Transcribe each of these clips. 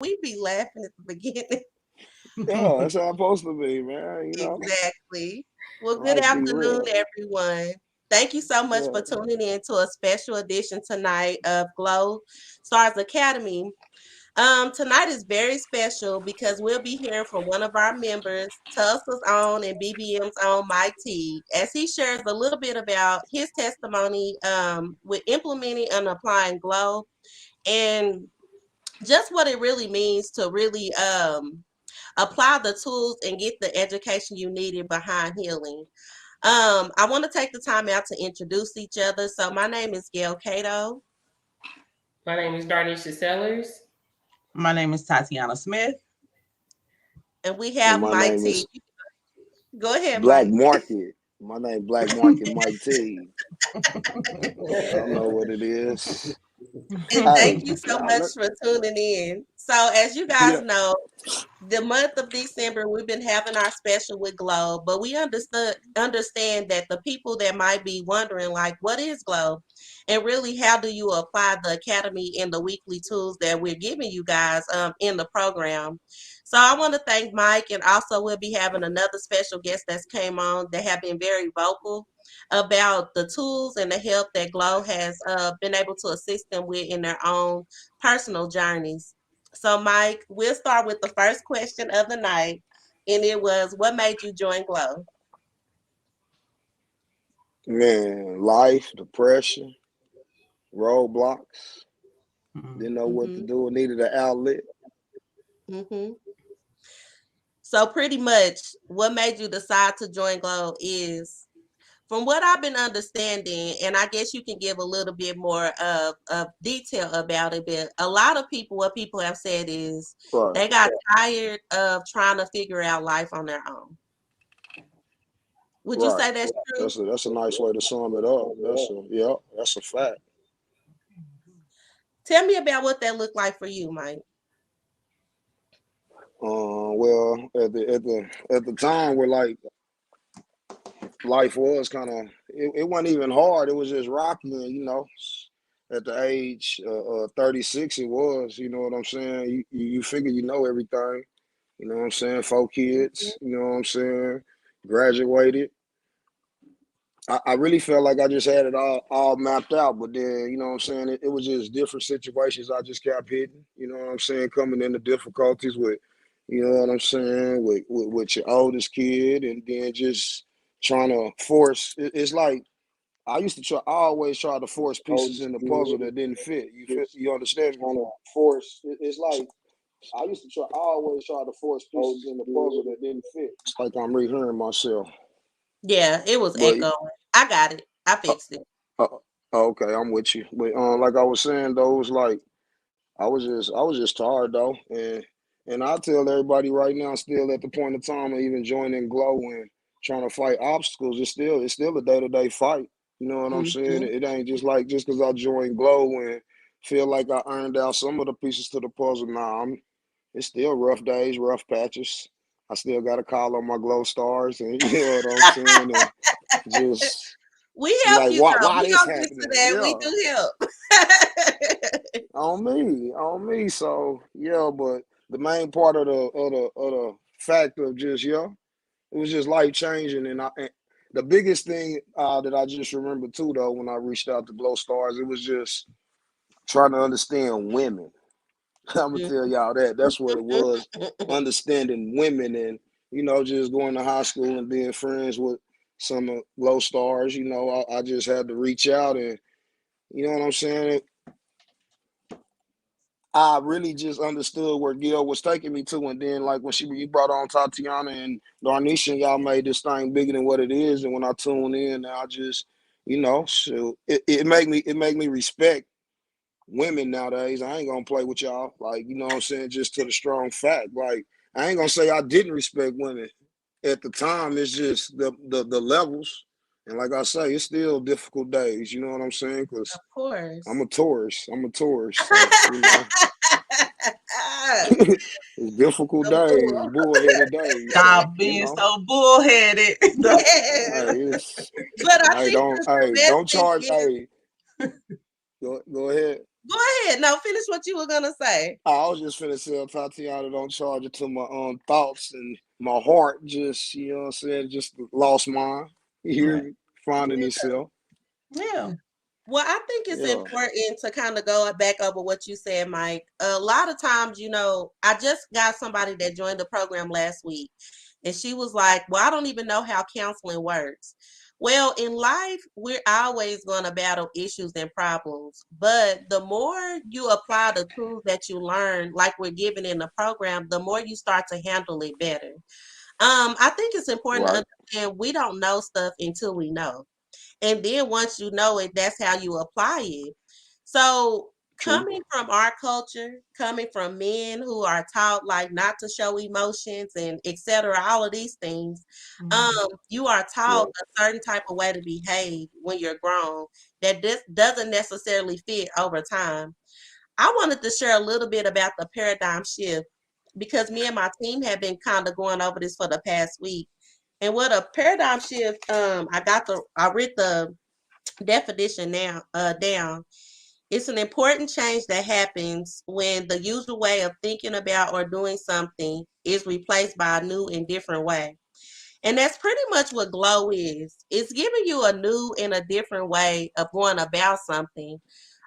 we be laughing at the beginning. Yeah, that's how it's supposed to be, man. Exactly. Well, good Life be afternoon, real. everyone. Thank you so much for Yeah. tuning in to a special edition tonight of Glow Stars Academy. Tonight is very special because we'll be hearing from one of our members, Tulsa's own and BBM's own Mike T, as he shares a little bit about his testimony with implementing and applying Glow and just what it really means to really apply the tools and get the education you needed behind healing. I want to take the time out to introduce each other. So my name is G.L.O.W. My name is Darnisha Sellers. My name is Tatiana Smith. And we And have my Mike name T. is Go ahead, Black Mike. Market. My name Black Market Mike T. Y'all know what it is. And thank Hey, you so y'all much look. for tuning in. So as you guys Yeah. know, the month of December, we've been having our special with Glow, but we understand that the people that might be wondering, like, what is Glow? And really, how do you apply the academy and the weekly tools that we're giving you guys in the program? So I want to thank Mike, and also we'll be having another special guest that's came on that have been very vocal about the tools and the help that Glow has been able to assist them with in their own personal journeys. So, Mike, we'll start with the first question of the night, and it was, "What made you join Glow?" Man, life, depression, roadblocks. Didn't know what to Mm-hmm. do. Needed an outlet. Mm-hmm. So, pretty much, what made you decide to join Glow is, from what I've been understanding, and I guess you can give a little bit more of detail about it, but a lot of people, what people have said is Right. they got tired of trying to figure out life on their own. Would you Right. say that's true? That's a nice way to sum it up. That's a fact. Tell me about what that looked like for you, Mike. Well, at the time where like life was kind of it wasn't even hard. It was just rocky, and at the age 36, it was. You know what I'm saying? You figure you know everything. You know what I'm saying? 4 kids. You know what I'm saying? Graduated. I really felt like I just had it all mapped out, but then you know what I'm saying. It was just different situations. I just kept hitting. You know what I'm saying? Coming into difficulties with, you know what I'm saying, with your oldest kid, and then just trying to force. It's like I used to try. I always try to force pieces in the puzzle that didn't fit. You understand? Trying to force. It's like I used to try. I always try to force pieces in the puzzle that didn't fit. It's like I'm rehearing myself. Yeah, it was But echoing. I got it. I uh, fixed it. uh, okay, I'm with you. But like I was saying, though, it was like I was just tired though, and I tell everybody right now, still at the point of time of even joining Glow and trying to fight obstacles, it's still a day-to-day fight. You know what I'm saying? Mm-hmm. It ain't just like just because I joined Glow and feel like I earned out some of the pieces to the puzzle. Nah, it's still rough days, rough patches. I still got to call on my Glow stars, and you know what I'm saying, and just We see help like you why though. why We this gonna get to happening? that. We Yeah, do help. on me. So yeah, but the main part of the fact of just it was just life changing, and the biggest thing that I just remember too though when I reached out to Glow Stars, it was just trying to understand women. I'm gonna tell y'all that's what it was, understanding women, and just going to high school and being friends with some of Glow Stars. I just had to reach out, and you know what I'm saying. I really just understood where Gil was taking me to, and then like when you brought on Tatiana and Darnisha, and y'all made this thing bigger than what it is. And when I tune in, I just, so it make me respect women nowadays. I ain't gonna play with y'all, like what I'm saying, just to the strong fact. Like I ain't gonna say I didn't respect women at the time. It's just the levels, and like I say, it's still difficult days. You know what I'm saying? Because Of course. I'm a tourist. So it's difficult The days, bull. bullheaded days. So Stop being so bullheaded. Yes. hey, it's But I hey think don't that's the hey best don't thing charge is hey go ahead. Go ahead. No, finish what you were gonna say. I was just finna say, Tatiana, don't charge it to my thoughts and my heart. Just you know what I'm saying. Just lost mine. You hear Right. me? Finding himself. Yeah. Well, I think it's Yeah. important to kind of go back over what you said, Mike. A lot of times, I just got somebody that joined the program last week, and she was like, "Well, I don't even know how counseling works." Well, in life, we're always going to battle issues and problems, but the more you apply the tools that you learn, like we're given in the program, the more you start to handle it better. I think it's important to Right. understand we don't know stuff until we know. And then once you know it, that's how you apply it. So True. coming from our culture, coming from men who are taught like not to show emotions and etc., all of these things, you are taught Yep. a certain type of way to behave when you're grown that this doesn't necessarily fit over time. I wanted to share a little bit about the paradigm shift because me and my team have been kind of going over this for the past week. And what a paradigm shift, I read the definition now down. It's an important change that happens when the usual way of thinking about or doing something is replaced by a new and different way. And that's pretty much what G.L.O.W is. It's giving you a new and a different way of going about something.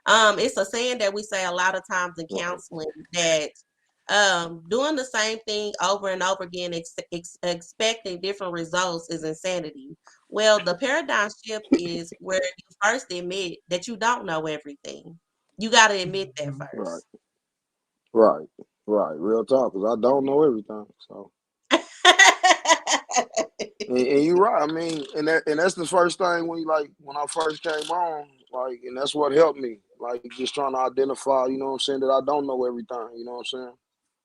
It's a saying that we say a lot of times in Right. counseling that doing the same thing over and over again, expecting different results is insanity. Well, the paradigm shift is where you first admit that you don't know everything. You got to admit that Mhm. Right. first. Right. Right. Real talk. Cause I don't know everything. So. And you're right. I mean, and that's the first thing when you like when I first came on, like, and that's what helped me. Like just trying to identify, you know what I'm saying, that I don't know everything, you know what I'm saying?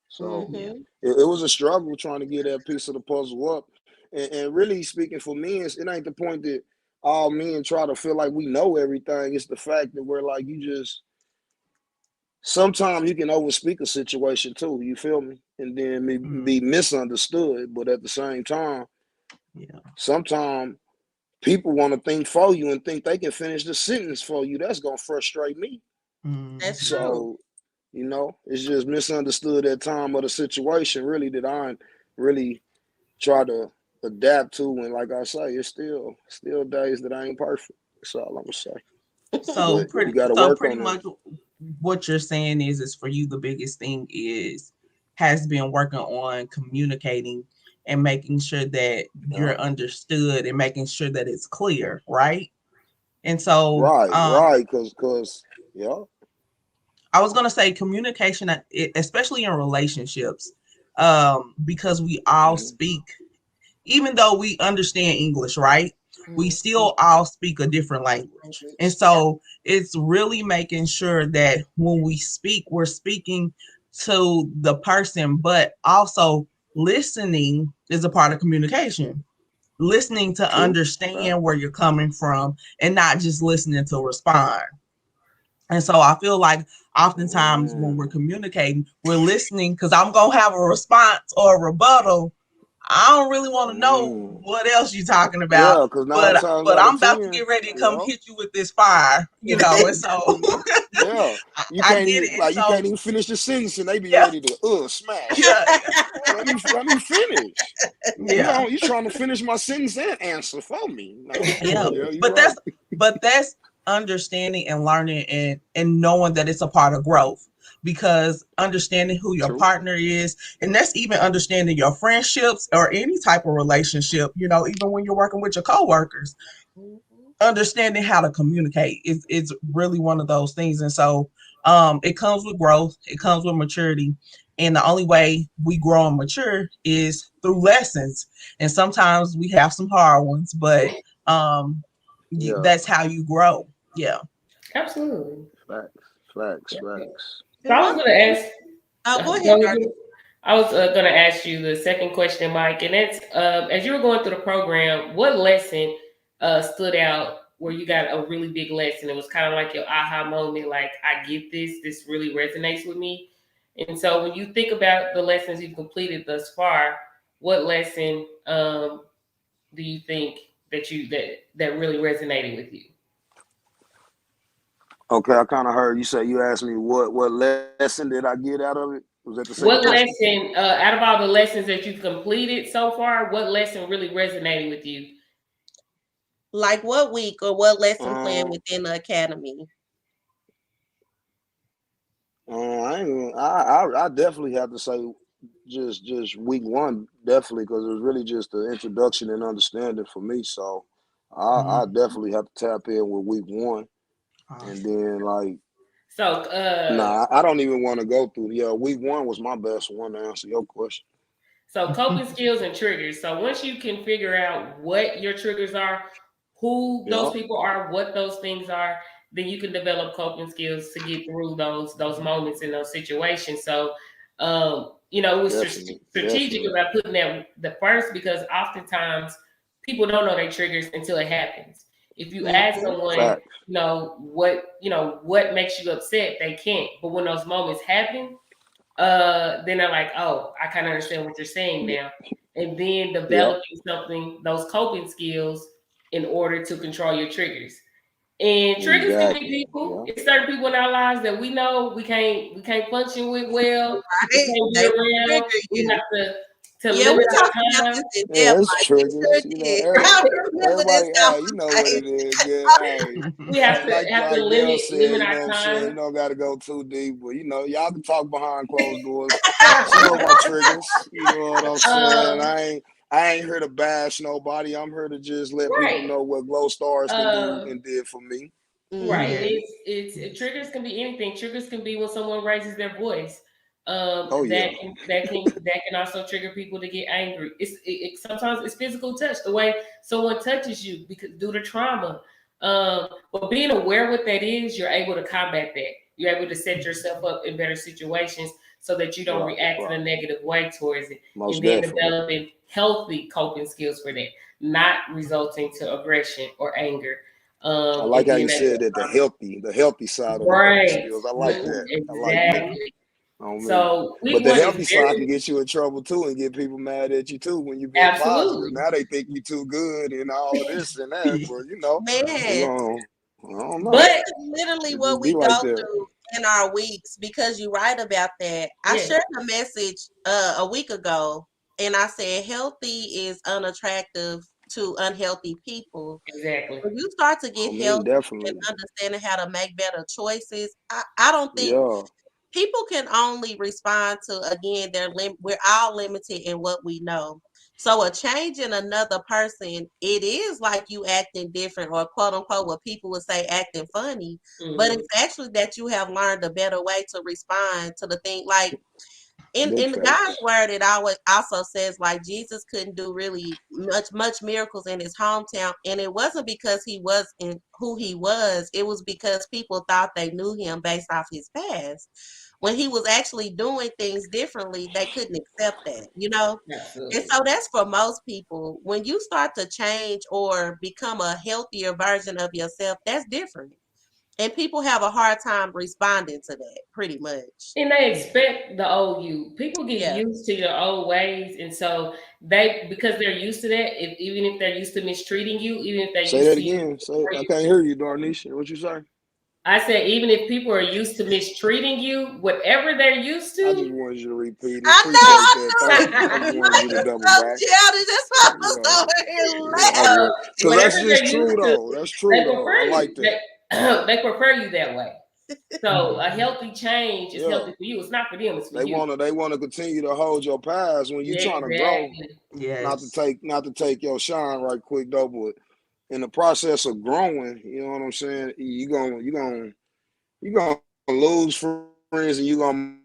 So Yeah. Hmm. it was a struggle trying to get that piece of the puzzle up. And really speaking for me, it ain't the point that all men try to feel like we know everything. It's the fact that we're like you just sometimes you can overspeak a situation too, you feel me? And then be Mhm. misunderstood. But at the same time, Yeah. sometimes people want to think for you and think they can finish the sentence for you. That's gonna frustrate me. That's Mhm. true. So, it's just misunderstood at time of the situation really that I really try to adapt to. And like I say, it's still days that I ain't perfect. That's all I'm gonna say. So But you pretty gotta so work pretty on them. much what you're saying is for you the biggest thing is has been working on communicating and making sure that Yeah. you're understood and making sure that it's clear, right? And so Right. Cause yeah. I was gonna say communication, especially in relationships, because we all Hmm. speak, even though we understand English, right? We Mhm. still all speak a different language. And Language. Yeah. so it's really making sure that when we speak, we're speaking to the person, but also listening is a part of communication. Listening to True. Fact. understand where you're coming from and not just listening to respond. And so I feel like oftentimes when we're Mm. communicating, we're listening because I'm going to have a response or a rebuttal. I don't really want to know Mm. what else you're talking about, Yeah, cause nine but times but out I'm of about to 10, get ready to come yeah. hit you with this fire, and so Yeah, you I can't get even it. And like you so can't even finish the sentence and they be yeah, ready to smash it. yeah, Man, let me finish. yeah, You trying to finish my sentence and answer for me? No, yeah. yeah, you're But right. that's understanding and learning and knowing that it's a part of growth because understanding who your True. partner is and that's even understanding your friendships or any type of relationship, even when you're working with your coworkers, Mhm. understanding how to communicate is really one of those things. And so it comes with growth, it comes with maturity, and the only way we grow and mature is through lessons, and sometimes we have some hard ones, but um Yeah. that's how you grow. Yeah. Absolutely. Facts. Facts. Yeah. Facts. So And I one was going to thing, ask. oh, go ahead, Go Dark. ahead. I was going to ask you the second question, Mike, and that's as you were going through the program, what lesson stood out where you got a really big lesson? It was kind of like your aha moment, like I get this. This really resonates with me. And so, when you think about the lessons you've completed thus far, what lesson do you think that really resonated with you? Okay, I kind of heard you say you asked me what lesson did I get out of it? Was that the second What question? lesson, out of all the lessons that you've completed so far, what lesson really resonated with you? Like what week or what lesson plan Um, within the academy? I ain't I definitely have to say just week one definitely because it was really just the introduction and understanding for me. So I Mhm. definitely have to tap in with week one, and Awesome. then like So, nah, I don't even want to go through. Yeah, week one was my best one to answer your question. So coping skills and triggers. So once you can figure out what your triggers are, who those Yeah, people are, what those things are, then you can develop coping skills to get through those moments in those situations. So, it was definitely, strategic definitely. about putting that the first because oftentimes people don't know their triggers until it happens. If you ask Mm-hmm. someone, Facts. what makes you upset, they can't. But when those moments happen, then they're like, oh, I kind of understand what you're saying now. And then Yep, developing something, those coping skills in order to control your triggers. And triggers can be exactly. people. Yeah, It's certain people in our lives that we know we can't function with well. We Right? can't be They will around. trigger We you. have to Yeah, we limit talked our about time. this in yeah, depth. it's Like we sure triggers. You know, did. I remember this everybody. Hey, you know what conversation. it is. Get hey. We have to have to Like Gail limit said, limit you our know what I'm saying? You time. don't got to go too deep, but you know, y'all can talk behind closed doors. She know my triggers. You know what I'm saying? Um, I ain't here to bash nobody. I'm here to just let people right. know what Glow Stars can do Um, and did for me. Right. Mm-hmm. Mhm. Triggers can be anything. Triggers can be when someone raises their voice. Oh yeah, That can also trigger people to get angry. Sometimes it's physical touch, the way someone touches you because due to trauma. But being aware what that is, you're able to combat that. You're able to set yourself up in better situations so that you don't right, react in a right. negative way towards it. And Most then definitely. developing healthy coping skills for that, not resulting to aggression or anger. I And like how then you that said that the healthy side of the coping right, skills. I like Mm-hmm. that. I like that. Mm-hmm. exactly. On me. So week But the one is healthy side can very get you in trouble too and get people mad at you too when you're being positive. absolutely. Now they think you too good and all of this and that. But you know, we Man, gonna I don't know. this But is literally It what just be we like go that. through in our weeks because you're right about that. I yeah, shared a message a week ago and I said healthy is unattractive to unhealthy people. exactly. When you start to I get mean, healthy and definitely. understanding how to make better choices, I don't think Yeah. people can only respond to again we're all limited in what we know. So a change in another person, it is like you acting different or quote unquote what people would say acting funny, but Hmm. it's actually that you have learned a better way to respond to the thing. Like Big in the God's facts. word, it always also says like Jesus couldn't do really much miracles in his hometown, and it wasn't because he wasn't who he was. It was because people thought they knew him based off his past. When he was actually doing things differently, they couldn't accept that, you know. And Absolutely. so that's for most people. When you start to change or become a healthier version of yourself, that's different. And people have a hard time responding to that, pretty much. And they expect the old you. People get Yeah. used to your old ways, and so they because they're used to that. Even if they're used to mistreating you, even if they're Say used that to you, again. Say or I you can't hear you, Darnish. What you say? I said even if people are used to mistreating you, whatever they're used I just to, wanted you to repeat it. I know, Appreciate I that. knew Thank it. you. I just wanted you Mike to is double so back. childish. That's why I was Yeah. over here Yeah, I laughing. just because whatever that's just they're true used to, though. That's true they though. I prefer like you. that. They prefer you that way. So a Mhm. healthy change is Yeah. healthy for you. It's not for them. It's for They you. wanna continue to hold your past when you trying to grow. Exactly. Yes. Not to take your shine right quick though, but in the process of growing, you know what I'm saying? You gonna lose friends and you gonna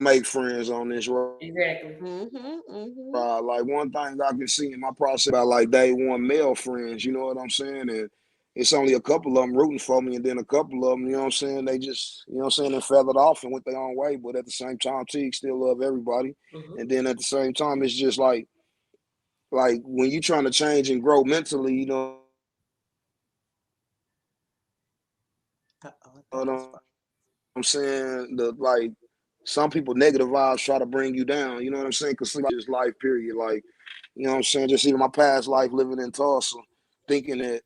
make friends on this ride. Like one thing I can see in my process of growing, Exactly. Mm-hmm, mm-hmm. like one thing I can see in my process of growing, I got day one male friends, you know what I'm saying? And it's only a couple of them rooting for me, and then a couple of them, you know what I'm saying? They just, you know what I'm saying, they feathered off and went their own way. But at the same time, Teague still love everybody. Hmm. And then at the same time, it's just like when you trying to change and grow mentally, you know what I'm saying? Uh-oh, I think it's fine. The some people negative vibes try to bring you down. You know what I'm saying? Because some people just just life period. Like you know what I'm saying? Just even my past life living in Tulsa, thinking that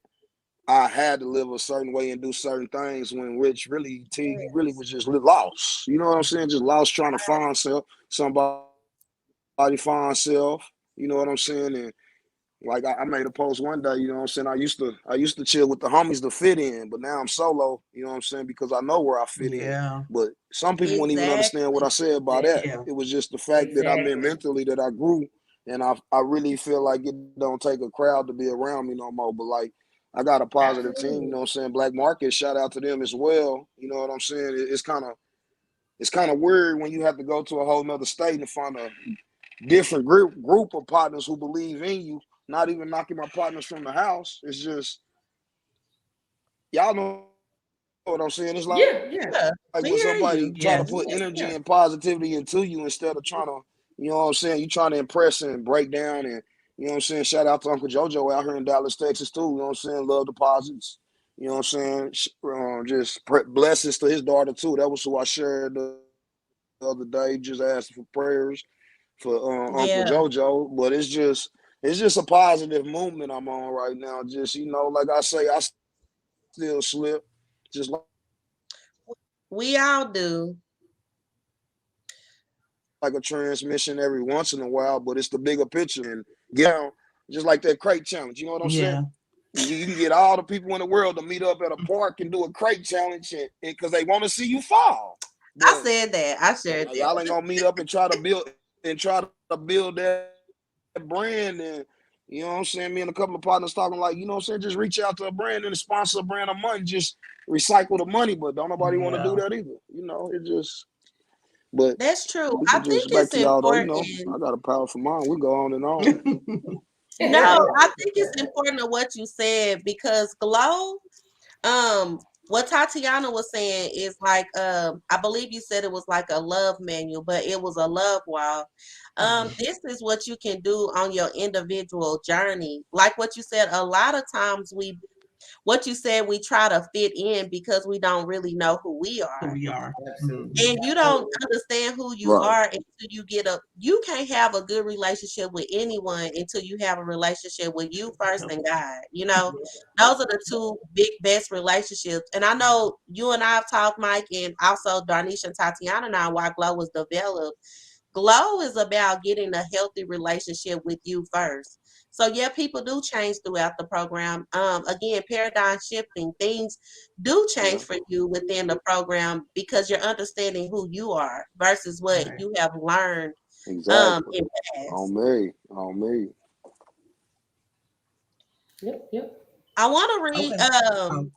I had to live a certain way and do certain things when which really he really Yes. was just lost. You know what I'm saying? Just lost trying to find self, somebody find self. You know what I'm saying? And like I made a post one day, you know what I'm saying? I used to chill with the homies to fit in, but now I'm solo, you know what I'm saying, because I know where I fit in. Yeah. But some people wouldn't even understand what I Exactly. said by that. Yeah. It was just the fact that I meant Exactly. mentally that I grew, and I really feel like it don't take a crowd to be around me no more. But like I got a positive team, you know what I'm Absolutely. saying? Black Market, shout out to them as well. You know what I'm saying? It's kind of weird when you have to go to a whole nother state and find a different group of partners who believe in you. Not even knocking my partners from the house. It's just y'all know what I'm saying. It's like when somebody try to Yeah, put yeah. Yeah, energy and we hear you. positivity Yes. into you Yeah. instead of trying to, you know what I'm saying. You trying to impress and break down and you know what I'm saying. Shout out to Uncle JoJo out here in Dallas, Texas too. You know what I'm saying. Love deposits. You know what I'm saying. Blessings to his daughter too. That was who I shared the other day. Just asking for prayers for Uncle JoJo. But Yeah. it's just a positive movement I'm on right now. Just like I say, I still slip, just like a transmission every once in a while. But it's the bigger picture. We all do. You know, just like a transmission every once in a while. But it's the bigger picture and get down, just like that crate challenge. You know what I'm Yeah. saying? You can get all the people in the world to meet up at a park and do a crate challenge because they want to see you fall. I But said that. I shared that. y'all ain't gonna meet up and try to build that brand and you know what I'm saying. Me and a couple of partners talking like you know what I'm saying. Just reach out to a brand and sponsor a brand of money. Just recycle the money, but don't nobody want to do that Yeah. either. You know, it just. But That's true. we I could just think back it's to y'all though. You important. know, I got a powerful mind. We go on and on. No, I think it's important of what you said because Glow, what Tatiana was saying is like, I believe you said it was like a love manual, but it was a love wall. Mhm. This is what you can do on your individual journey. Like what you said, a lot of times what you said, we try to fit in because we don't really know who we Who are. we are. Absolutely. Hmm. And you don't Absolutely. understand who you Right. are until you can't have a good relationship with anyone until you have a relationship with you first Yep. and God. You know, those are the two big best relationships. And I know you and I have talked, Mike, and also Darnisha and Tatiana now why Glow was developed. Glow is about getting a healthy relationship with you first. So yeah, people do change throughout the program. Again, paradigm shifting things do change Yeah. for you within the program because you're understanding who you are versus what Right. you have learned Exactly. in the past. On me. On me. Yep, yep. I want to Okay. read Um,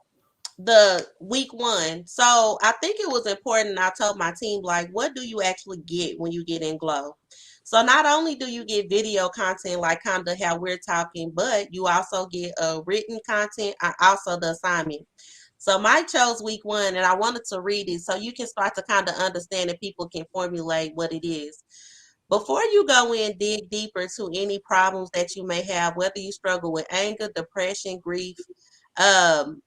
the week one. So I think it was important. I told my team, like, what do you actually get when you get in Glow? So not only do you get video content, like kind of how we're talking, but you also get written content, also the assignment. So Mike chose week one, and I wanted to read it so you can start to kind of understand and people can formulate what it is. Before you go in, dig deeper to any problems that you may have, whether you struggle with anger, depression, grief, um,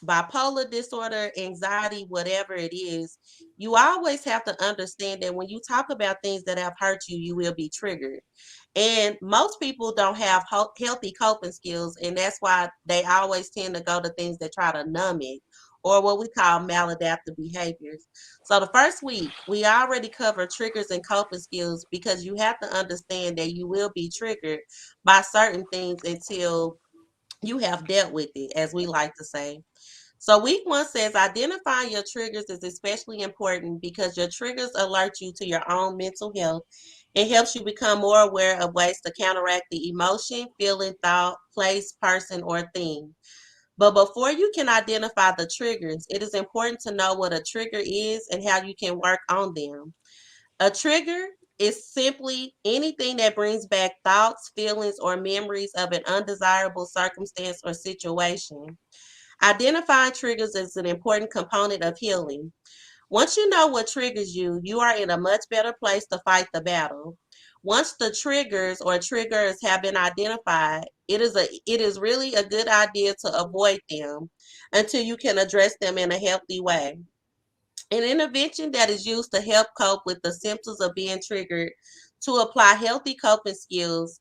bipolar disorder, anxiety, whatever it is, you always have to understand that when you talk about things that have hurt you, you will be triggered. And most people don't have healthy coping skills, and that's why they always tend to go to things that try to numb it or what we call maladaptive behaviors. So the first week, we already covered triggers and coping skills because you have to understand that you will be triggered by certain things until you have dealt with it, as we like to say. So week one says identifying your triggers is especially important because your triggers alert you to your own mental health. It helps you become more aware of ways to counteract the emotion, feeling, thought, place, person, or thing. But before you can identify the triggers, it is important to know what a trigger is and how you can work on them. A trigger is simply anything that brings back thoughts, feelings, or memories of an undesirable circumstance or situation. Identifying triggers is an important component of healing. Once you know what triggers you, you are in a much better place to fight the battle. Once the triggers or triggers have been identified, it is really a good idea to avoid them until you can address them in a healthy way. An intervention that is used to help cope with the symptoms of being triggered to apply healthy coping skills.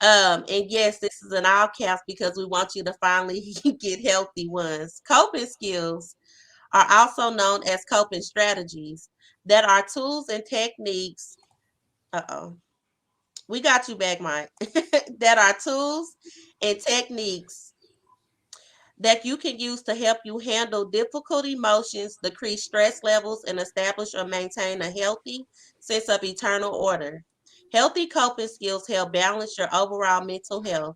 And yes, this is an all caps because we want you to finally get healthy ones. Coping skills are also known as coping strategies that are tools and techniques. Uh-oh. We got you back, Mike. That are tools and techniques that you can use to help you handle difficult emotions, decrease stress levels, and establish or maintain a healthy sense of eternal order. Healthy coping skills help balance your overall mental health.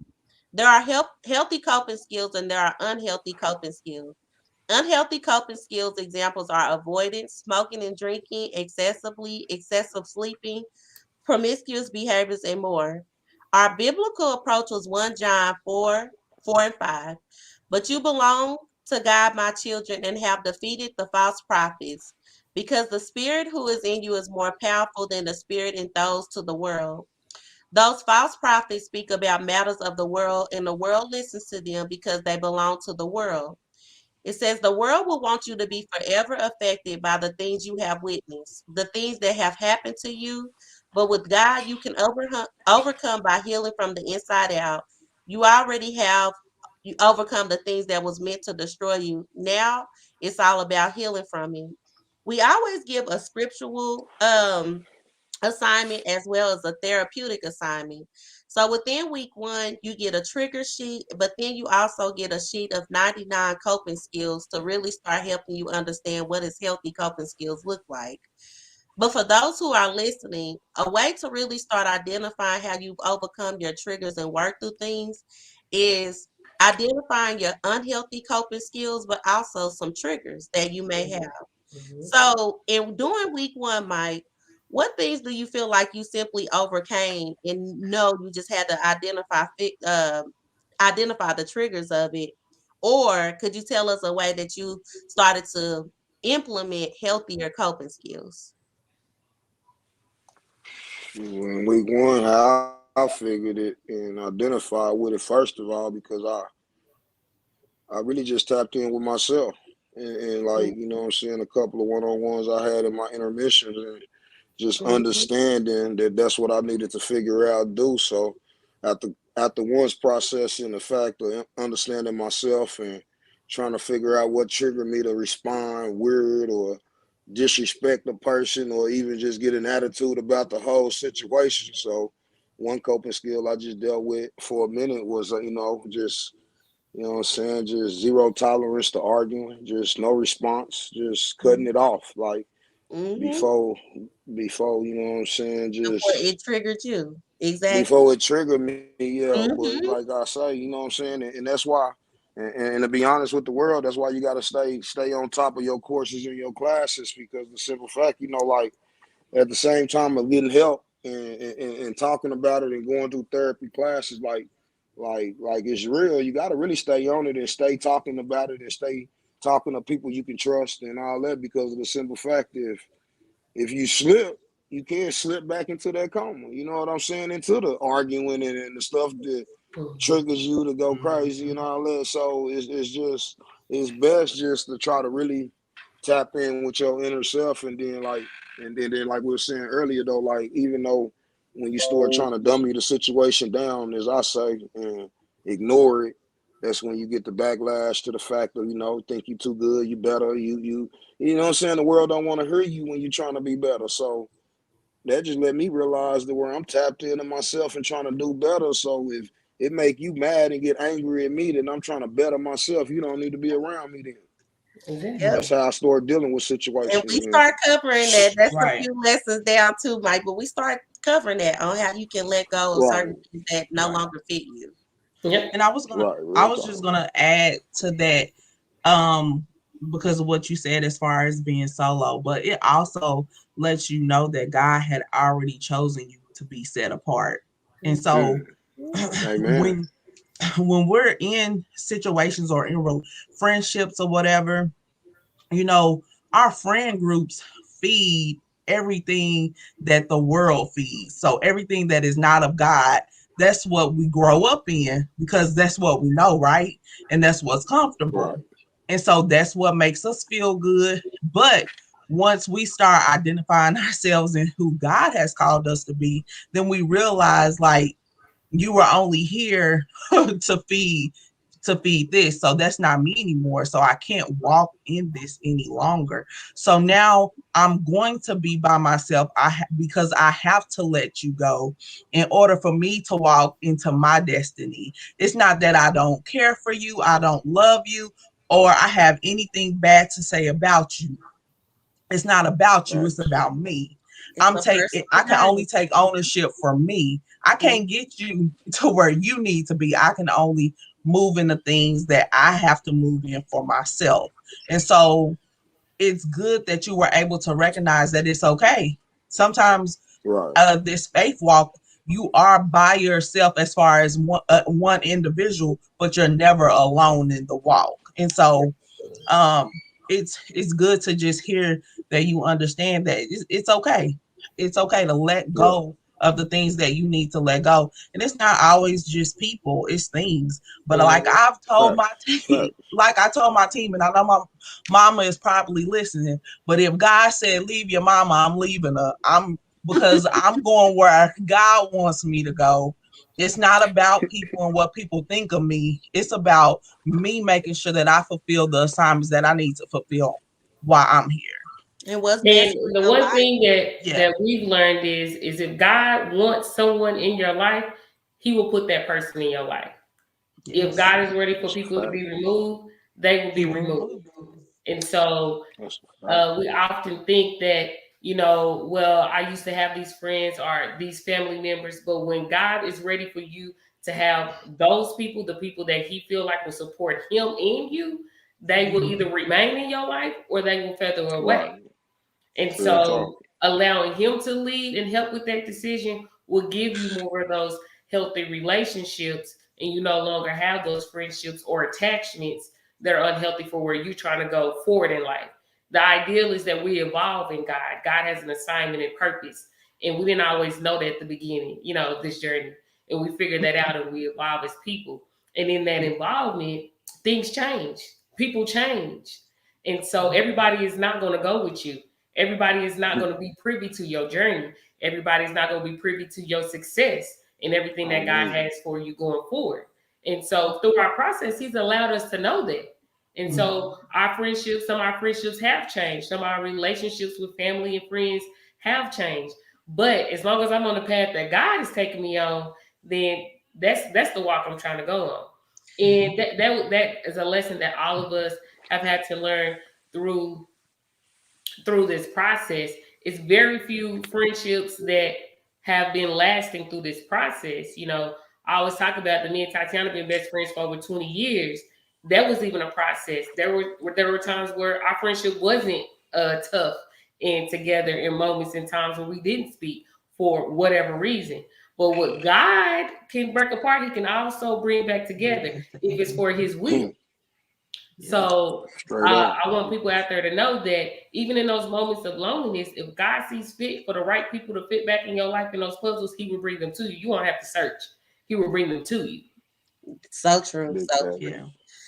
There are healthy coping skills and there are unhealthy coping skills. Unhealthy coping skills examples are avoidance, smoking and drinking excessively, excessive sleeping, promiscuous behaviors, and more. Our biblical approach was 1 John 4, 4 and 5. But you belong to God, my children, and have defeated the false prophets, because the spirit who is in you is more powerful than the spirit in those to the world. Those false prophets speak about matters of the world, and the world listens to them because they belong to the world. It says the world will want you to be forever affected by the things you have witnessed, the things that have happened to you. But with God, you can overcome by healing from the inside out. You already have you overcome the things that was meant to destroy you. Now it's all about healing from it. We always give a scriptural assignment as well as a therapeutic assignment. So within week one, you get a trigger sheet, but then you also get a sheet of 99 coping skills to really start helping you understand what does healthy coping skills look like. But for those who are listening, a way to really start identifying how you've overcome your triggers and work through things is identifying your unhealthy coping skills, but also some triggers that you may have. Mm-hmm. So, in doing week one, Mike, what things do you feel like you simply overcame and know you just had to identify the triggers of it? Or could you tell us a way that you started to implement healthier coping skills? In week one, how I figured it and identified with it first of all because I really just tapped in with myself and like Mm-hmm. you know what I'm saying a couple of one on ones I had in my intermissions and just Mm-hmm. understanding that that's what I needed to figure out do. So after once processing the fact of understanding myself and trying to figure out what triggered me to respond weird or disrespect the person or even just get an attitude about the whole situation. So one coping skill I just dealt with for a minute was just you know what I'm saying, just zero tolerance to arguing, just no response, just cutting it off like Mm-hmm. before before you know what I'm saying, Before just it triggered you. Exactly. before it triggered me, yeah. But like Mm-hmm. I say, you know what I'm saying, and that's why. And to be honest with the world, that's why you got to stay on top of your courses and your classes because the simple fact, like at the same time of getting help and talking about it and going through therapy classes, like it's real. You got to really stay on it and stay talking about it and stay talking to people you can trust and all that because of the simple fact if you slip, you can't slip back into that coma. You know what I'm saying? Into the arguing and the stuff that triggers you to go crazy and all that. So it's best just to try to really tap in with your inner self and then like we were saying earlier though, like even though when you start trying to dummy the situation down, as I say, and ignore it, that's when you get the backlash to the fact of, think you too good, you better, you know what I'm saying? The world don't want to hear you when you're trying to be better. So that just let me realize that where I'm tapped into myself and trying to do better. So if it make you mad and get angry at me, then I'm trying to better myself. You don't need to be around me then. Yep. Exactly. That's how I start dealing with And situations. we And start covering that. That's a Right, few lessons down too, Mike. But we start covering that on how you can let go of right, certain things that no right. longer fit you. Yep. And right, I real was talk. just gonna add to that, um, because of what you said as far as being solo, but it also lets you know that God had already chosen you to be set apart. And so Mm, amen. when when we're in situations or in friendships or whatever, you know, our friend groups feed everything that the world feeds. So everything that is not of God, that's what we grow up in because that's what we know, right? And that's what's Right, comfortable. And so that's what makes us feel good. But once we start identifying ourselves in who God has called us to be, then we realize like you were only here to feed this, so that's not me anymore, so I can't walk in this any longer. So now I'm going to be by myself. Because I have to let you go in order for me to walk into my destiny. It's not that I don't care for you, I don't love you, or I have anything bad to say about you. It's not about you, it's Facts. about me. It's a personal I can only journey. take ownership for me. I can't get you to where you need to be. I can only move in the things that I have to move in for myself. And so it's good that you were able to recognize that it's okay. Sometimes Right. this faith walk, you are by yourself as far as one individual, but you're never alone in the walk. And so um it's good to just hear that you understand that it's okay. It's okay to let Yeah. go of the things that you need to let go, and it's not always just people, it's things. But like Mhm. I've told my Facts. team, Facts. like I told my team, and I know my mama is probably listening, but if God said leave your mama, I'm leaving her. I'm Because I'm going where God wants me to go. It's not about people and what people think of me. It's about me making sure that I fulfill the assignments that I need to fulfill while I'm here. And what's best for And the your one life. thing that Yeah. that we've learned is if God wants someone in your life, He will put that person in your life. If Yes. God is ready for That's a people to fact. be removed, they will He be will removed. remove them. And so That's a fact. we often think that, well, I used to have these friends or these family members, but when God is ready for you to have those people, the people that He feel like will support Him and you, they will Mhm. either remain in your life or they will feather away. Right. And Real talk. so allowing him to lead and help with that decision will give you more of those healthy relationships, and you no longer have those friendships or attachments that are unhealthy for where you're trying to go forward in life. The ideal is that we evolve in God. God has an assignment and purpose. And we didn't always know that at the beginning, of this journey. And we figured that out and we evolve as people. And in that involvement, things change. People change. And so everybody is not going to go with you. Everybody is not going to be privy to your journey. Everybody's not going to be privy to your success and everything that On God me. has for you going forward. And so through our process, He's allowed us to know that. And so some of our friendships have changed. Some of our relationships with family and friends have changed. But as long as I'm on the path that God is taking me on, then that's the walk I'm trying to go on. And that is a lesson that all of us have had to learn through this process. It's very few friendships that have been lasting through this process. I always talk about the me and Tatiana being best friends for over 20 years. That was even a process. There were times where our friendship wasn't tough and together in moments and times when we didn't speak for whatever reason. But what God can break apart, He can also bring back Bring together back if it's together. for His will. Yeah. So Straight up. I want people out there to know that even in those moments of loneliness, if God sees fit for the right people to fit back in your life in those puzzles, He will bring them to you. You won't have to search. He will bring them to you. So true. Big So facts. true. Yeah.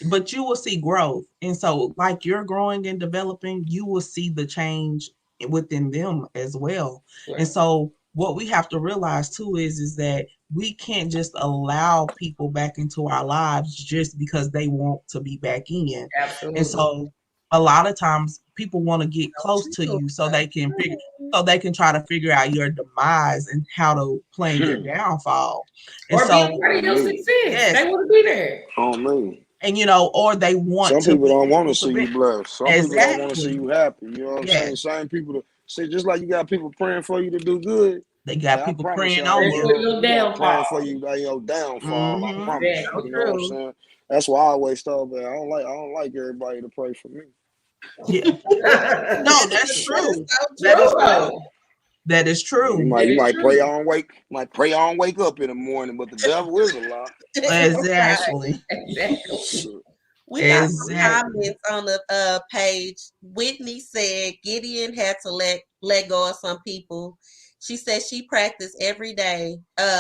But you will see growth. And so, like you're growing and developing, you will see the change within them as well. And Right. so, what we have to realize too is that we can't just allow people back into our lives just because they want to be back in. And Absolutely. so, a lot of times, people want to get So close to true. you so So they can figure. true. So they can try to figure out your demise and how to plan your Hmm. downfall. And Or be a so, part of On your me. success. yes, They want to be there. On me. and or they want Some to people be don't want to able to see you be blessed. Some people don't want to see exactly. you happy. You know what I'm saying? Yes, Same people to say just like you got people praying for you to do good. they Hey, got I people promise praying y'all, on Pray for you. bro, your you got praying for downfall. you by your downfall. I Hmm. promise you. So Exactly. You know what I'm true. saying? That's why I always tell man, I don't like everybody to pray for me. Yeah. No, that's That is true. so That True is true. true. though. That is You true. might That you is might pray true. on wake up in the morning, but the devil is a lie. Right. Exactly. Exactly. We got some Exactly. comments on the page. Whitney said Gideon had to let go of some people. She said she practiced every day,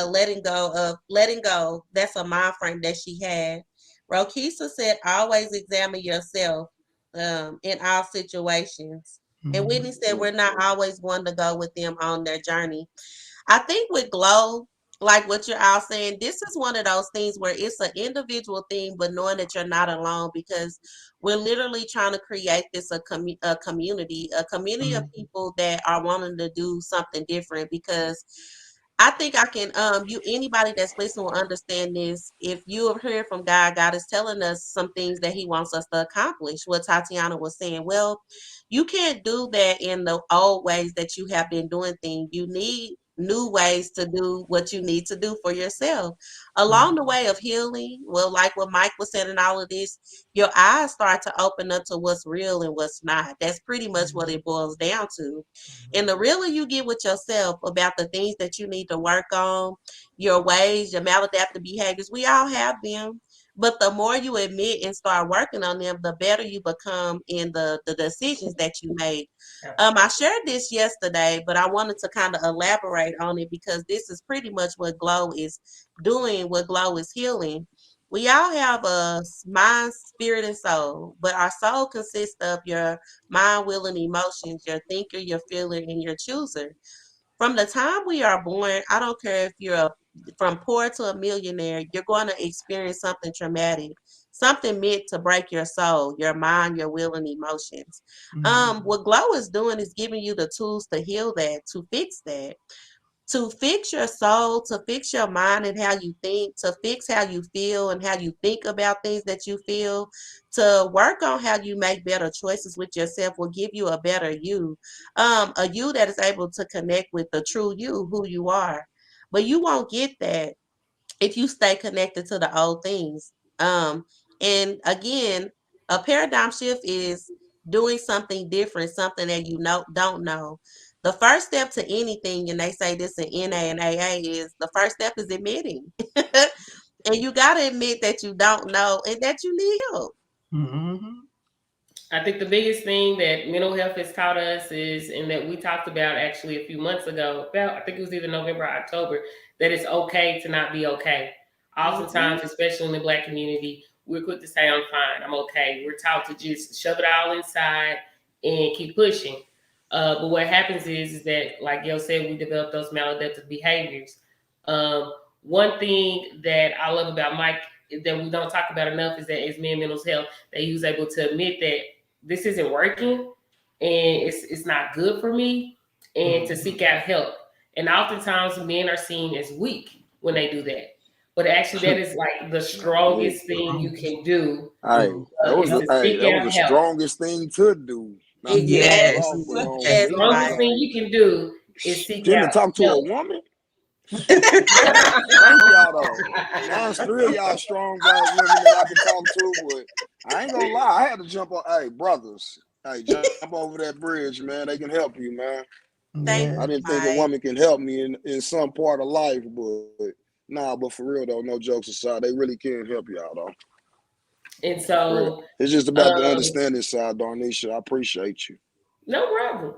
letting go. That's a mind frame that she had. Rokisa said always examine yourself in all situations. And Whitney Mhm. said we're not always going to go with them on their journey. I think with Glow, like what you're all saying, this is one of those things where it's an individual thing, but knowing that you're not alone, because we're literally trying to create this a community of Mhm. people that are wanting to do something different. Because I think I can you anybody that's listening will understand this. If you have heard from God, God is telling us some things that He wants us to accomplish. What Tatiana was saying, well, you can't do that in the old ways that you have been doing things. You need new ways to do what you need to do for yourself. Along the Mhm. way of healing, well, like what Mike was saying and all of this, your eyes start to open up to what's real and what's not. That's pretty much what Mhm. it boils down to. And Mhm. the realer you get with yourself about the things that you need to work on, your ways, your maladaptive behaviors, we all have them. But the more you admit and start working on them, the better you become in the decisions that you make. I shared this yesterday, but I wanted to kind of elaborate on it because this is pretty much what Glow is doing, what Glow is healing. We all have a mind, spirit, and soul, but our soul consists of your mind, will, and emotions, your thinker, your feeler, and your chooser. From the time we are born, I don't care if from poor to a millionaire, you're going to experience something traumatic, something meant to break your soul, your mind, your will, and emotions. Mhm. What Glow is doing is giving you the tools to heal that, to fix that, to fix your soul, to fix your mind and how you think, to fix how you feel and how you think about things that you feel, to work on how you make better choices with yourself will give you a better you, a you that is able to connect with the true you, who you are. But you won't get that if you stay connected to the old things. And again, a paradigm shift is doing something different, something that you know don't know. The first step to anything, and they say this in NA and AA, is the first step is admitting. And you gotta admit that you don't know and that you need help. Mhm. I think the biggest thing that mental health has taught us is, and that we talked about actually a few months ago, about I think it was either November or October, that it's okay to not be okay. Hmm. Oftentimes, especially in the Black community, we're quick to say, I'm fine, I'm okay. We're taught to just shove it all inside and keep pushing. But what happens is that, like Gail said, we develop those maladaptive behaviors. Um, One thing that I love about Mike that we don't talk about enough is that as men mental health, that he was able to admit that this isn't working and it's not good for me, and to seek Mhm. out help. And oftentimes men are seen as weak when they do that, but actually that is like the Yeah. strongest thing you Strongest. can do, Mhm. is to seek That was out the help. strongest thing to do. Not to cut Yes, you Yes. off, but on The yes, me, strongest Mike. thing like you can do is seek getting to out talk to a help. woman. Thank y'all though. Now it's three of y'all strong black women that I can talk to, but I ain't gonna lie, I had to jump on. Hey, brothers, hey, jump over that bridge, man. They can help you, man. Thank I Yeah. you, didn't think a Mike. woman can help me in some part of life, but nah, but for real though, no jokes aside, they really can help y'all though. And For real. so, It's just about the um, understanding side, Darnisha. I appreciate you. no problem.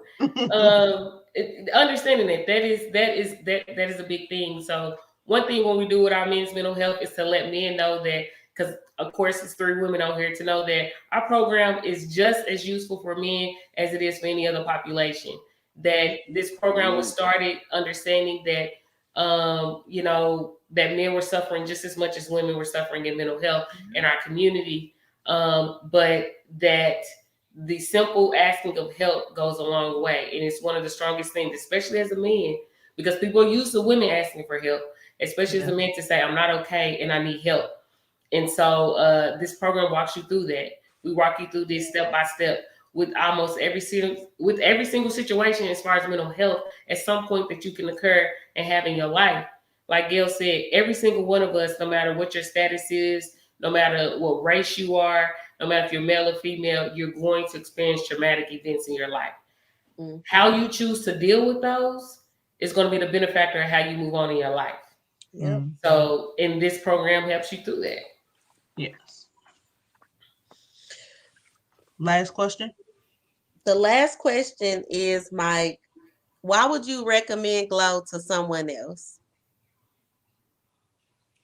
Understanding that is a big thing. So one thing when we do with our men's mental health is to let men know that, because of course it's three women on here, to know that our program is just as useful for men as it is for any other population. That this program was Mm, started understanding that, that men were suffering just as much as women were suffering in mental health in our community, but that the simple asking of help goes a long way. And it's one of the strongest things, especially as a man, because people are used to women asking for help, especially as Yeah. a man, to say, I'm not okay and I need help. And so this program walks you through that. We walk you through this step by step with every single situation as far as mental health at some point that you can occur and have in your life. Like Gail said, every single one of us, no matter what your status is, no matter what race you are, no matter if you're male or female, you're going to experience traumatic events in your life. How Hmm. you choose to deal with those is going to be the benefactor of how you move on in your life. Yep. Mhm. So, and this program helps you through that. Yes. Last question. The last question is, Mike, why would you recommend Glow to someone else?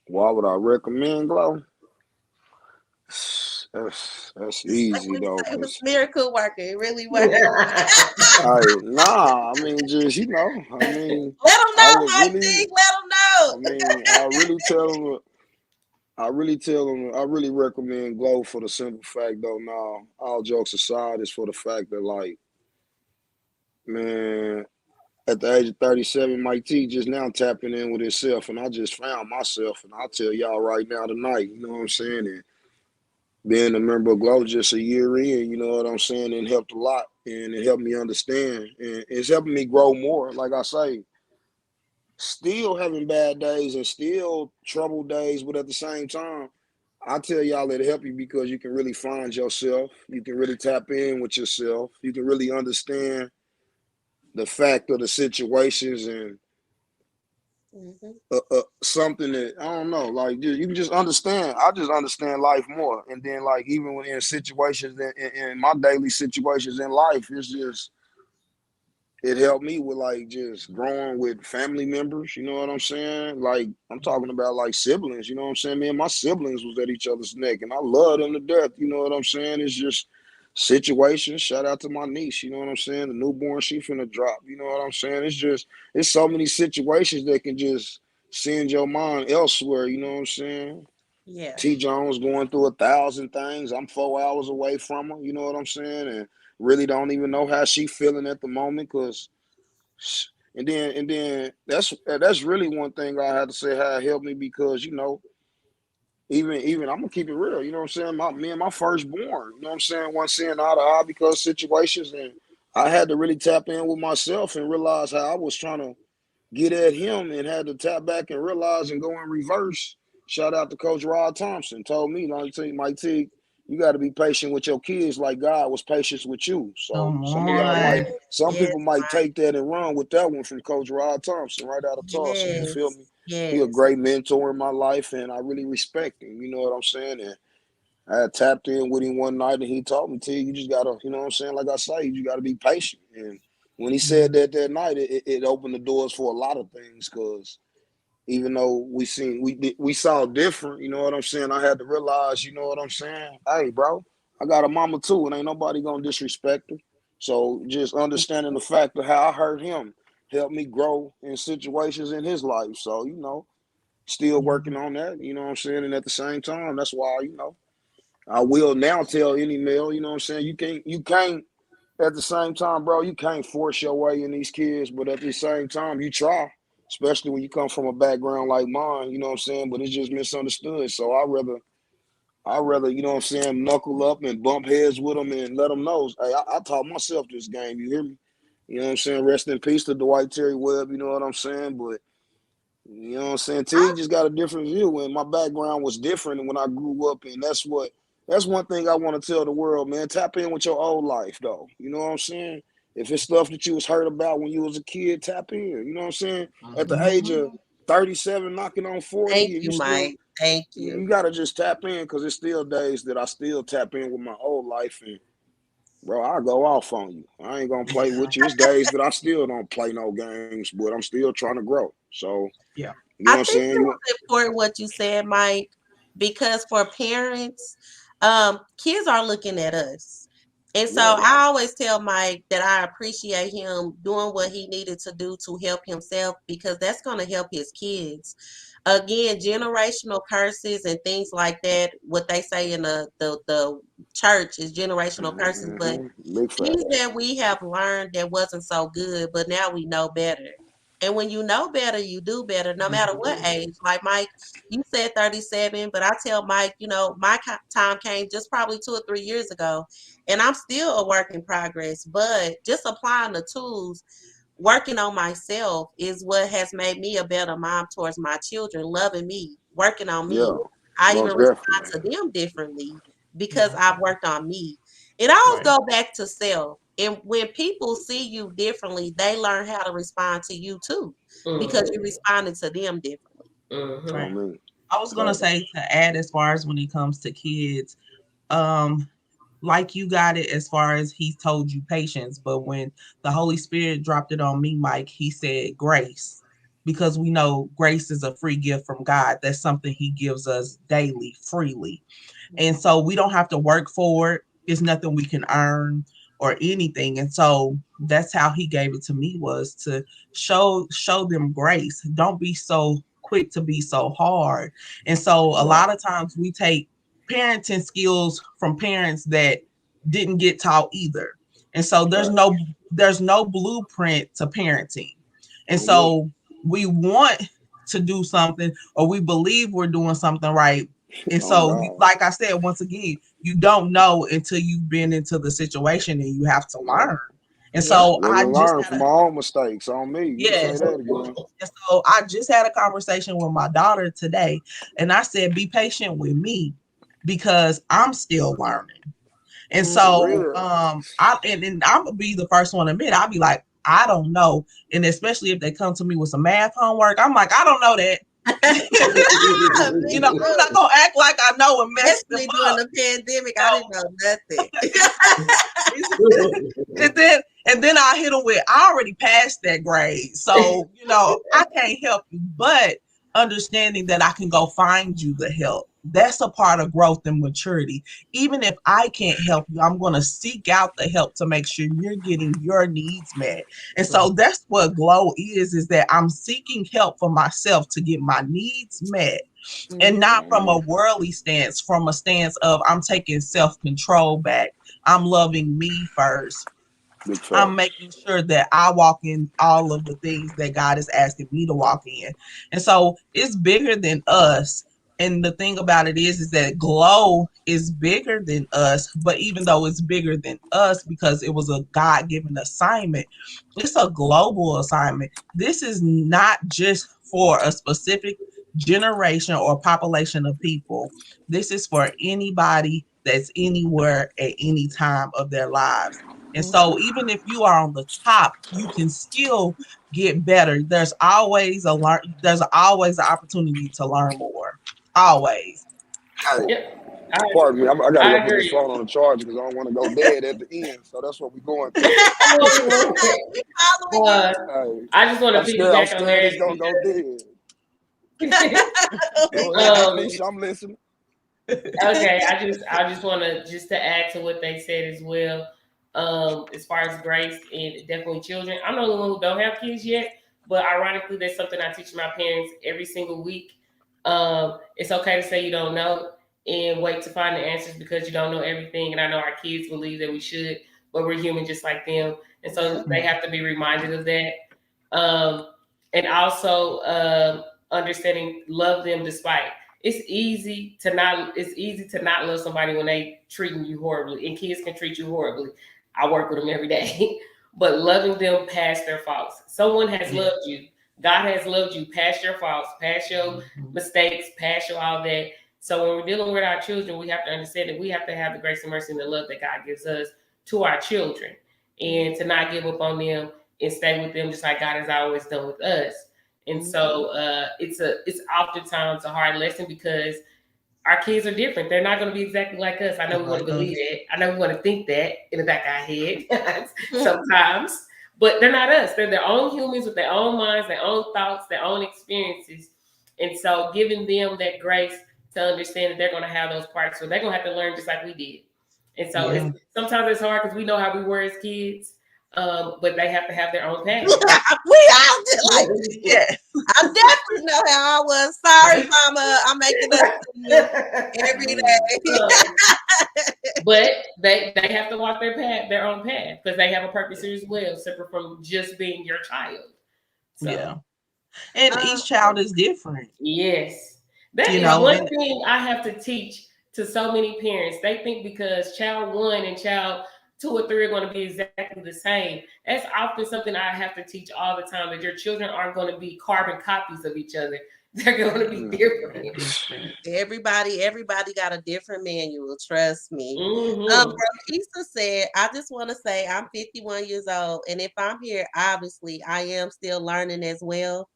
why would I recommend Glow? That's Like easy we though, say, it was cause miracle worker. It really was. I nah, I mean just I mean Let them I know, was Mike really D. Let them know. I mean, I really recommend Glow for the simple fact though. Now, all jokes aside, is for the fact that like, man, at the age of 37, Mike T just now tapping in with himself, and I just found myself, and I'll tell y'all right now tonight. You know what I'm saying? And being a member of Glow just a year in, you know what I'm saying, and helped a lot, and it helped me understand, and it's helping me grow more. Like I say, still having bad days and still troubled days, but at the same time, I tell y'all it'll help you because you can really find yourself. You can really tap in with yourself. You can really understand the fact of the situations and Mhm. something that I don't know. Like you can just understand. I just understand life more. And then like even when in situations in my daily situations in life, it's just it helped me with like just growing with family members, you know what I'm saying? Like I'm talking about like siblings, you know what I'm saying? Me and my siblings was at each other's neck and I love them to death, you know what I'm saying? It's just situations. Shout out to my niece, you know what I'm saying? The newborn she finna drop, you know what I'm saying? It's just it's so many situations that can just send your mind elsewhere, you know what I'm saying? Yeah. T Jones going through 1,000 things. I'm 4 hours away from her, you know what I'm saying? And really don't even know how she feeling at the moment because and then that's really one thing I had to say how it helped me because even I'm gonna keep it real, you know what I'm saying? Me and my firstborn, you know what I'm saying, one seeing eye to eye because situations and I had to really tap in with myself and realize how I was trying to get at him and had to tap back and realize and go in reverse. Shout out to Coach Rod Thompson. Told me, like, Mike T, you got to be patient with your kids like God was patient with you. So Come Yes. on. some Yes, people might Mike. take that and run with that one from Coach Rod Thompson right out of Tulsa. You feel Yes. me? He a Yes. great mentor in my life and I really respect him. You know what I'm saying? And I had tapped in with him one night and he told me, T, you just got to, you know what I'm saying? Like I say, you got to be patient. And when he said that night, it opened the doors for a lot of things because even though we saw different, you know what I'm saying? I had to realize, you know what I'm saying? Hey, bro, I got a mama too, and ain't nobody gonna disrespect her. So just understanding the fact of how I hurt him helped me grow in situations in his life. So, still working on that, you know what I'm saying? And at the same time, that's why, I will now tell any male, you know what I'm saying? You can't at the same time, bro, you can't force your way in these kids, but at the same time, you try, especially when you come from a background like mine, you know what I'm saying? But it's just misunderstood. So I rather, you know what I'm saying, knuckle up and bump heads with them and let them know, hey, I taught myself this game, you hear me? You know what I'm saying? Rest in peace to Dwight Terry Webb, you know what I'm saying? But you know what I'm saying? I, T just got a different view, and my background was different when I grew up, and that's one thing I want to tell the world, man. Tap in with your old life, though. You know what I'm saying? If it's stuff that you was hurt about when you was a kid, tap in. You know what I'm saying? At the age Mhm. of 37, knocking on 40, thank and you you, still Mike. Thank you. you gotta just tap in because it's still days that I still tap in with my old life, and bro, I go off on you. I ain't gonna play Yeah. with you. It's days that I still don't play no games, but I'm still trying to grow. So Yeah. you know I what I'm think saying? it You was important what you said, Mike, because for parents, kids are looking at us. And so Yeah. I always tell Mike that I appreciate him doing what he needed to do to help himself because that's going to help his kids. Again, generational curses and things like that, what they say in the church is generational curses, but Big things facts. that we have learned that wasn't so good, but now we know better. And when you know better, you do better, no matter what hmm age. Like Mike, you said 37, but I tell Mike, my time came just probably 2 or 3 years ago, and I'm still a work in progress. But just applying the tools, working on myself is what has made me a better mom towards my children, loving me, working on me. Yeah. I even Most respond definitely. to them differently because Yeah. I've worked on me. It always Right. go back to self. And when people see you differently, they learn how to respond to you too, because Mm-hmm. you responded to them differently. Mm-hmm. Right. On me. I was gonna Facts. say to add as far as when it comes to kids, um, like you got it as far as he told you patience, but when the Holy Spirit dropped it on me, Mike, he said grace. Because we know grace is a free gift from God. That's something he gives us daily, freely. And so we don't have to work for it. It's nothing we can earn or anything. And so that's how he gave it to me was to show them grace. Don't be so quick to be so hard. And so a lot of times we take parenting skills from parents that didn't get taught either. And so there's no blueprint to parenting. And Yeah. so we want to do something, or we believe we're doing something right. And Oh so, God. like I said, once again, you don't know until you've been into the situation and you have to Yeah. learn. And Yeah. so Live I and just learn had from a my own mistakes on me. You can say yes. that again. And so I just had a conversation with my daughter today, and I said, be patient with me because I'm still learning. And For Mhm. so real. and I'm gonna be the first one to admit, I'll be like, I don't know. And especially if they come to me with some math homework, I'm like, I don't know that. Me I'm too. not gonna act like I know and mess them Especially during up. the pandemic, I didn't So know nothing. and then I hit them with, I already passed that grade. So, I can't help you. But understanding that I can go find you the help. That's a part of growth and maturity. Even if I can't help you, I'm going to seek out the help to make sure you're getting your needs met. And so that's what G.L.O.W is that I'm seeking help for myself to get my needs met, and Mhm. not from a Mhm. worldly stance, from a stance of I'm taking self-control back. I'm loving me first. Big I'm facts. making sure that I walk in all of the things that God is asking me to walk in. And so it's bigger than us. And the thing about it is that G.L.O.W is bigger than us. But even though it's bigger than us because it was a God given assignment, it's a global assignment. This is not just for a specific generation or population of people. This is for anybody that's anywhere at any time of their lives. And so even if you are on the top, you can still get better. There's always an opportunity to learn more. Always. Hey, Yep. I pardon me. I got to I go put this agree. phone on the charger because I don't want to go dead at the end. So that's what we're going through. We following you. uh, Hey, I just want I'm to scared. I'm piggyback on scared there it's gonna go dead. We Go ahead, following um, you. Anisha. I'm listening. okay, I just want to just to add to what they said as well. As far as grace and definitely children, I'm the only one who don't have kids yet, but ironically, that's something I teach my parents every single week. It's okay to say you don't know and wait to find the answers because you don't know everything. And I know our kids believe that we should, but we're human just like them, and so Yeah. they have to be reminded of that. Um, and also understanding love them despite it's easy to not love somebody when they treating you horribly, and kids can treat you horribly. I work with them every day. But loving them past their faults. Someone has Yeah. loved you. God has loved you past your faults, past your Mhm. mistakes, past your all that. So when we're dealing with our children, we have to understand that we have to have the grace and mercy and the love that God gives us to our children, and to not give up on them and stay with them just like God has always done with us. And Mhm. so it's oftentimes a hard lesson because our kids are different. They're not going to be exactly like us. I know we want to Like believe us. that. I know we want to think that in the back of our head sometimes, but they're not us. They're their own humans with their own minds, their own thoughts, their own experiences. And so giving them that grace to understand that they're going to have those parts. So they're going to have to learn just like we did. And so Yeah. sometimes it's hard because we know how we were as kids, but they have to have their own path. We all did like Yeah. I definitely know how I was. Sorry, mama. I'm making up to you every Man, day. Um, but they have to walk their own path because they have a purpose as well, separate from just being your child. So Yeah. And um, each child is different, yes, that is so one and thing I have to teach to so many parents. They think because child one and child two or three are going to be exactly the same. That's often something I have to teach all the time, that your children aren't going to be carbon copies of each other. They're going to be they're different. different. everybody got a different manual. Trust me. Hmm. Brother Issa said, I just want to say I'm 51 years old, and if I'm here, obviously I am still learning as well.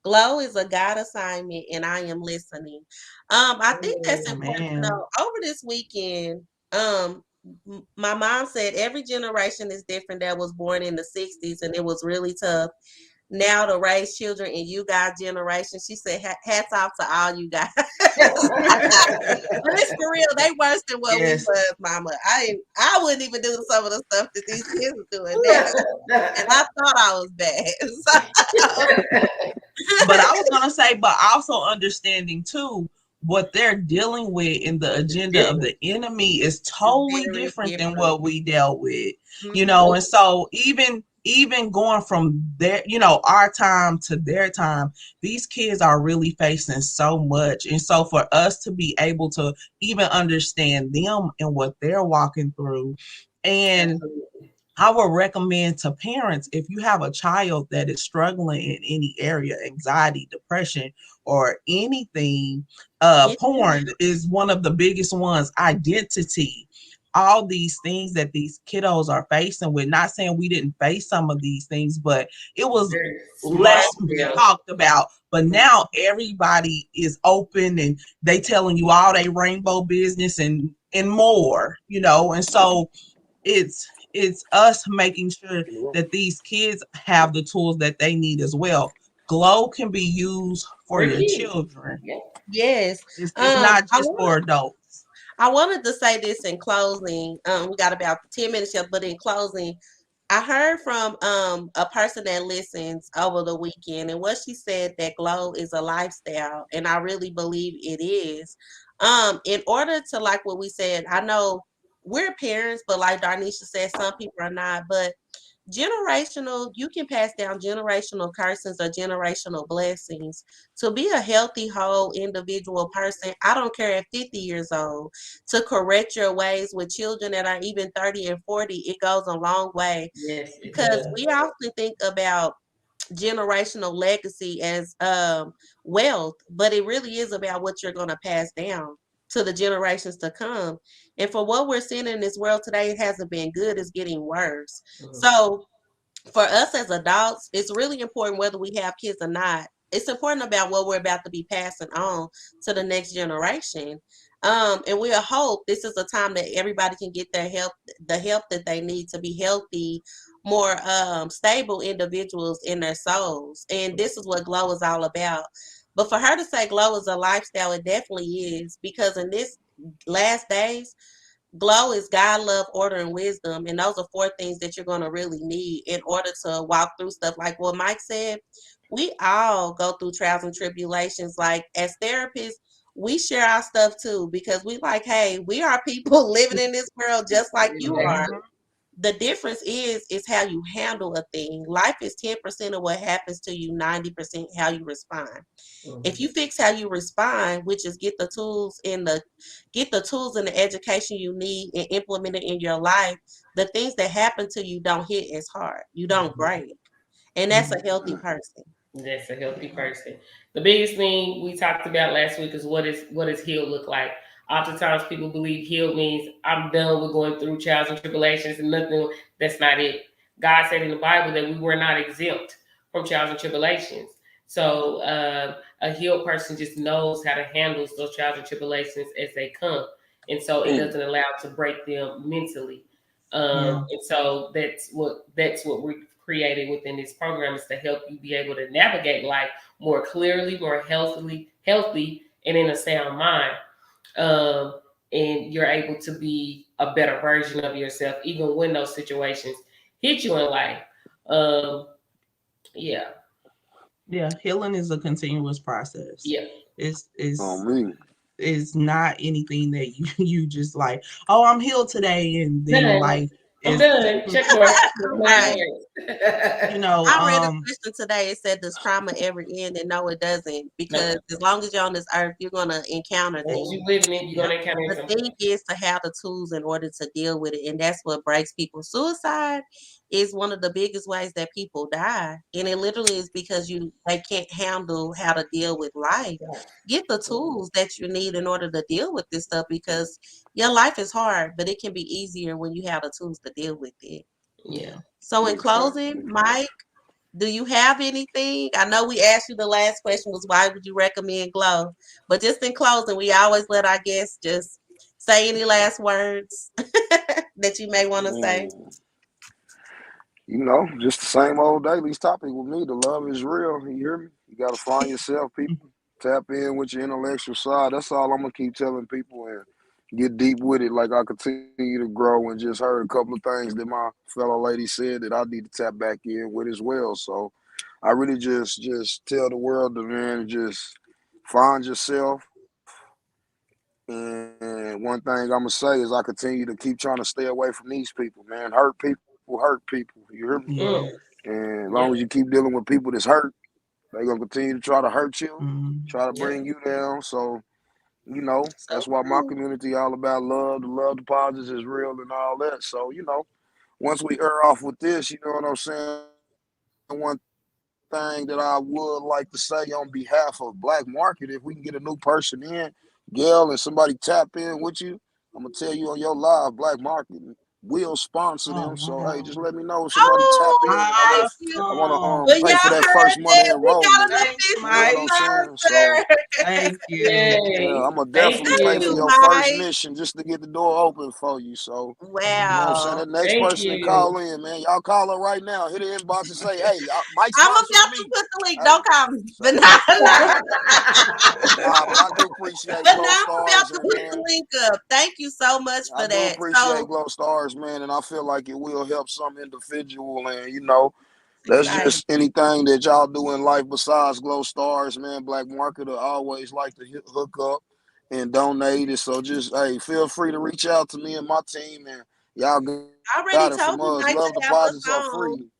G.L.O.W is a God assignment, and I am listening. I think that's important to Man. know. Over this weekend, my mom said every generation is different that was born in the 60s, and it was really tough now to raise children in you guys' generation. She said, hats off to all you guys. But it's for real. They worse than what we Yes. was, mama. I wouldn't even do some of the stuff that these kids are doing now. And I thought I was bad. So, But I was was gonna say, but also understanding too what they're dealing with in the It's agenda of different. the enemy is It's totally very different than different. what we dealt with, Hmm. and so even going from their, our time to their time, these kids are really facing so much. And so for us to be able to even understand them and what they're walking through, and Absolutely. I would recommend to parents, if you have a child that is struggling in any area, anxiety, depression, or anything, Yeah. porn is one of the biggest ones, identity, all these things that these kiddos are facing with. Not saying we didn't face some of these things, but it was Very More. small less scale. talked about. But now everybody is open and they telling you all they rainbow business and more, and so it's us making sure that these kids have the tools that they need as well. Glow can be used for For your kids. children. Yeah. Yes. It's not I just want for adults. I wanted to say this in closing. We got about 10 minutes left, but in closing, I heard from a person that listens over the weekend, and what she said that glow is a lifestyle, and I really believe it is. In order to, like what we said, I know we're parents, but like Darnisha said, some people are not. But generational, you can pass down generational curses or generational blessings to be a healthy, whole individual person. I don't care if 50 years old, to correct your ways with children that are even 30 and 40, it goes a long way Yes, it because does. we often think about generational legacy as wealth, but it really is about what you're going to pass down to the generations to come. And for what we're seeing in this world today, it hasn't been good, it's getting worse. Mhm. So for us as adults, it's really important whether we have kids or not. It's important about what we're about to be passing on to the next generation. And we hope this is a time that everybody can get their help, the help that they need to be healthy, more stable individuals in their souls. And this is what Glow is all about. But for her to say Glow is a lifestyle, it definitely is, because in this last days, Glow is God, love, order, and wisdom. And those are four things that you're going to really need in order to walk through stuff. Like what Mike said, we all go through trials and tribulations. Like as therapists, we share our stuff too because we like, hey, we are people living in this world just like you are. Exactly. Mhm. The difference is how you handle a thing. Life is 10% of what happens to you, 90% how you respond. If Mhm. you fix how you respond, which is get the tools and the education you need and implement it in your life, the things that happen to you don't hit as hard. You don't Mhm. break. And that's a Mhm. healthy person. That's a healthy person. The biggest thing we talked about last week is what does heal look like. Oftentimes people believe healed means I'm done with going through trials and tribulations and nothing. That's not it. God said in the Bible that we were not exempt from trials and tribulations. So a healed person just knows how to handle those trials and tribulations as they come, and so it doesn't allow to break them mentally. Yeah. And so that's what we created within this program is to help you be able to navigate life more clearly, more healthy, and in a sound mind. Um, and you're able to be a better version of yourself, even when those situations hit you in life. Um, yeah, Yeah. Healing is a continuous process. yeah. It's On is me. is not anything that you just like, oh, I'm healed today, and then Done. life I'm is done. Check mark. That's not how Right. it you works. know, I read a um question today. It said, "Does trauma ever end?" And no, it doesn't, because No. as long as you're on this earth, you're gonna encounter Once things. you living it, you're yeah, gonna encounter The something. thing is to have the tools in order to deal with it, and that's what breaks people. Suicide is one of the biggest ways that people die, and it literally is because they can't handle how to deal with life. Get the tools that you need in order to deal with this stuff, because your life is hard, but it can be easier when you have the tools to deal with it. Yeah. yeah. So, in Big fact. closing, Big fact. Mike, do you have anything? I know we asked you, the last question was why would you recommend Glow? But just in closing, we always let our guests just say any last words that you may want to say. Man, just the same old daily topic with me. The love is real. You hear me? You got to find yourself, people. Tap in with your intellectual side. That's all I'm gonna keep telling people and get deep with it. Like I continue to grow and just heard a couple of things that my fellow lady said that I need to tap back in with as well. So I really just tell the world to, man, just find yourself. And one thing I'm gonna say is I continue to keep trying to stay away from these people, man. Hurt people. You hear me? Mm. Yes. And as long as Yeah. you keep dealing with people that's hurt, they gonna continue to try to hurt you, Mm. try to Yeah. bring you down. So So that's why my true. community all about love. The love deposits is real and all that. So once we air off with this, you know what I'm saying. One thing that I would like to say on behalf of Black Market, if we can get a new person in, Gail, and somebody tap in with you, I'm gonna tell you on your live, Black Market will sponsor Oh them. So hey, just wow. let me know if somebody tap Oh, in, and I wanna thank you. I wanna Awesome. Well, pay for y'all that heard first money that. We got enrollment. an Thanks, You know official what Mike. I'm saying? So sponsor. Thank you. yeah, Yay. I'm gonna Thank definitely Thank pay for you, you. your first Mike. mission just to get the door open for you. So you know what I'm saying? Wow. That next Thank person that you. call in, man, y'all call her right now. Hit the inbox and say, hey, Mike I'm sponsoring about to me. put the link. Hey, Don't call me. so But now, nah, but I do appreciate but Glow now I'm about Stars, to and put the man, link up. Thank you so much I for do that. appreciate So Glow Stars, man, and I feel like it will help some individual, and that's excited. just anything that y'all do in life besides Glow Stars, man. Black Marketer always like to hook up and donate it. So just hey, feel free to reach out to me and my team, and y'all got it from I us. already Love told you Mike deposits to are have us free. on.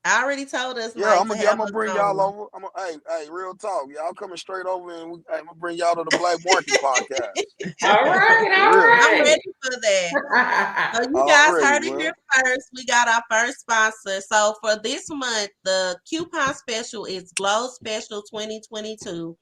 I already told us Yeah, Mike to I'm have gonna us bring y'all on. over. Hey, real talk. Y'all coming straight over, and I'm gonna bring y'all to the Black Market podcast All right. for All real. I'm right. ready for that. So you guys Already, heard it here bro. first. We got our first sponsor. So for this month, the coupon special is Glow Special 2022.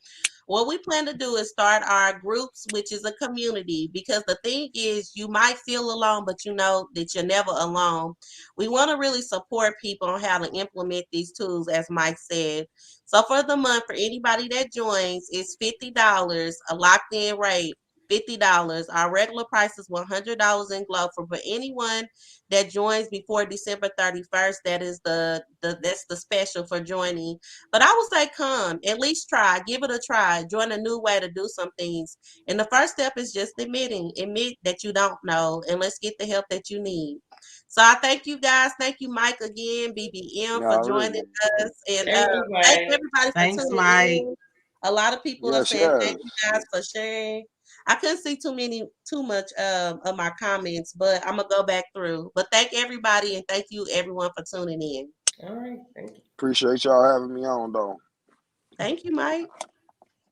What we plan to do is start our groups, which is a community, because the thing is, you might feel alone, but you know that you're never alone. We want to really support people on how to implement these tools, as Mike said. So for the month, for anybody that joins, it's $50, a locked in rate. $50. Our regular price is $100 in Glow for anyone that joins before December 31st. That is that's the special for joining. But I would say come, at least try, give it a try, join a new way to do some things. And the first step is just admit that you don't know, and let's get the help that you need. So I thank you guys. Thank you, Mike, again, BBM, for joining Already. us. And Thank you, thank Mike. everybody for Thanks, tuning Mike. in. A lot of people are Yes, saying thank yes. you guys for sharing. I couldn't see too much of my comments, but I'm gonna go back through. But thank everybody and thank you everyone for tuning in. All right. Thank you. Appreciate y'all having me on, though. Thank you, Mike.